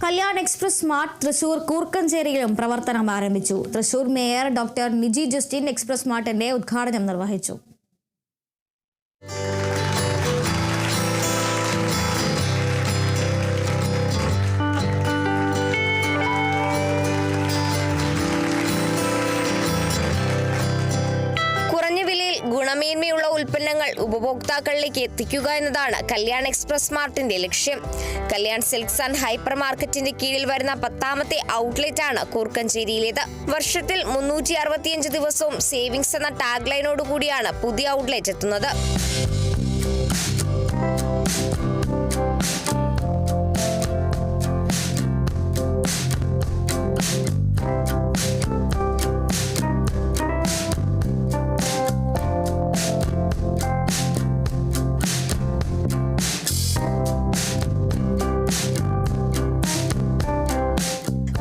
Kalyan express smart Thrissur കൂർക്കഞ്ചേരിയിലും പ്രവർത്തനം ആരംഭിച്ചു. Thrissur mayor doctor Niji Justin express സ്മാർട്ടിന്റെ ഉദ്ഘാടനം നിർവഹിച്ചു. ഗുണമേന്മയുള്ള ഉൽപ്പന്നങ്ങൾ ഉപഭോക്താക്കളിലേക്ക് എത്തിക്കുക എന്നതാണ് കല്യാൺ എക്സ്പ്രസ് സ്മാർട്ടിന്റെ ലക്ഷ്യം. കല്യാൺ സിൽക്സ് ആൻഡ് ഹൈപ്പർ മാർക്കറ്റിന്റെ കീഴിൽ വരുന്ന 10ാമത്തെ ഔട്ട്ലെറ്റ് ആണ് കൂർക്കഞ്ചേരിയിലേത്. വർഷത്തിൽ 365 ദിവസവും സേവിങ്സ് എന്ന ടാഗ് ലൈനോട് കൂടിയാണ് പുതിയ ഔട്ട്ലെറ്റ് എത്തുന്നത്.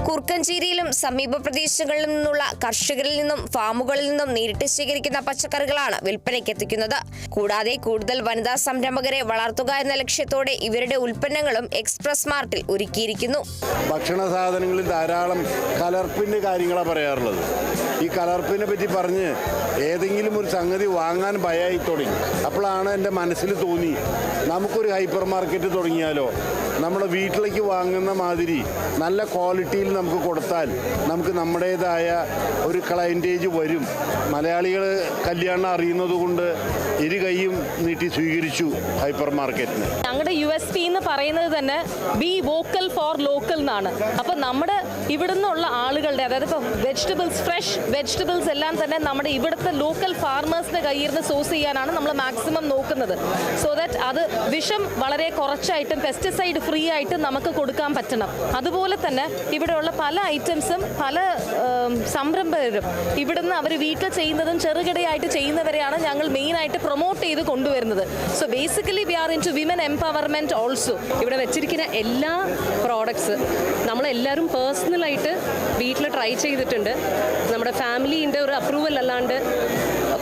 കൂർക്കഞ്ചേരിയിലും സമീപ പ്രദേശങ്ങളിൽ നിന്നുള്ള കർഷകരിൽ നിന്നും ഫാമുകളിൽ നിന്നും നേരിട്ട് ശേഖരിക്കുന്ന പച്ചക്കറികളാണ് വിൽപ്പനയ്ക്ക് എത്തിക്കുന്നത്. കൂടാതെ കൂടുതൽ വനിതാ സംരംഭകരെ വളർത്തുക എന്ന ലക്ഷ്യത്തോടെ ഇവരുടെ ഉൽപ്പന്നങ്ങളും എക്സ്പ്രസ് സ്മാർട്ടിൽ ഒരുക്കിയിരിക്കുന്നു. ഭക്ഷണ സാധനങ്ങളിൽ ധാരാളം കലർപ്പിന്റെ കാര്യങ്ങളാണ് പറയാറുള്ളത്. ഈ കലർപ്പിനെ പറ്റി പറഞ്ഞ് ഏതെങ്കിലും ഒരു സംഗതി വാങ്ങാൻ ഭയമായി തുടങ്ങി. അപ്പോഴാണ് എൻ്റെ മനസ്സിൽ തോന്നി, നമുക്കൊരു ഹൈപ്പർ മാർക്കറ്റ് തുടങ്ങിയാലോ. നമ്മുടെ വീട്ടിലേക്ക് വാങ്ങുന്ന മാതിരി നല്ല ക്വാളിറ്റിയിൽ നമുക്ക് കൊടുത്താൽ നമുക്ക് നമ്മുടേതായ ഒരു ക്ലയൻറ്റേജ് വരും. മലയാളികൾ കല്യാണം അറിയുന്നത് കൊണ്ട് ഇരു കൈയും നീട്ടി സ്വീകരിച്ചു ഹൈപ്പർ മാർക്കറ്റിന്. ഞങ്ങളുടെ USP എന്ന് പറയുന്നത് തന്നെ ബി വോക്കൽ ഫോർ ലോക്കൽ എന്നാണ്. അപ്പം നമ്മുടെ ഇവിടെ നിന്നുള്ള ആളുകളുടെ, അതായത് ഇപ്പോൾ ഫ്രഷ് വെജിറ്റബിൾസ് എല്ലാം തന്നെ നമ്മുടെ ഇവിടുത്തെ ലോക്കൽ ഫാർമേഴ്സിന്റെ കയ്യിൽ നിന്ന് സോഴ്സ് ചെയ്യാനാണ് നമ്മൾ മാക്സിമം നോക്കുന്നത്. സോ ദാറ്റ് അത് വിഷം വളരെ കുറച്ചായിട്ടും പെസ്റ്റിസൈഡ് ഫ്രീ ആയിട്ട് നമുക്ക് കൊടുക്കാൻ പറ്റണം. അതുപോലെ തന്നെ ഇവിടെയുള്ള പല ഐറ്റംസും പല സംരംഭകരും ഇവിടുന്ന് അവർ വീട്ടിൽ ചെയ്യുന്നതും ചെറുകിടയായിട്ട് ചെയ്യുന്നവരെയാണ് ഞങ്ങൾ മെയിനായിട്ട് പ്രൊമോട്ട് ചെയ്ത് കൊണ്ടുവരുന്നത്. So basically we are into women empowerment also. ഇവിടെ വെച്ചിരിക്കുന്ന എല്ലാ പ്രോഡക്ട്സ് നമ്മളെല്ലാവരും പേഴ്സണലായിട്ട് വീട്ടിൽ ട്രൈ ചെയ്തിട്ടുണ്ട്. നമ്മുടെ ഫാമിലിൻ്റെ ഒരു അപ്രൂവൽ അല്ലാണ്ട്,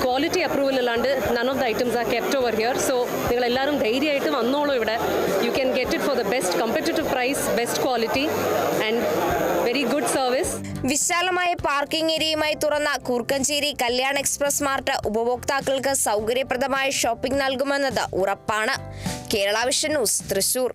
ക്വാളിറ്റി അപ്രൂവൽ അല്ലാണ്ട് none of the items are kept over here. So നിങ്ങളെല്ലാവരും ധൈര്യമായിട്ട് വന്നോളൂ. ഇവിടെ you can get it for the best competitive price, best quality and very good service. വിശാലമായ പാർക്കിംഗ് ഏരിയയുമായി തുറന്ന കൂർക്കഞ്ചേരി കല്യാൺ എക്സ്പ്രസ് സ്മാർട്ട് ഉപഭോക്താക്കൾക്ക് സൗകര്യപ്രദമായ ഷോപ്പിംഗ് നൽകുമെന്നത് ഉറപ്പാണ്. Kerala vision news, Thrissur.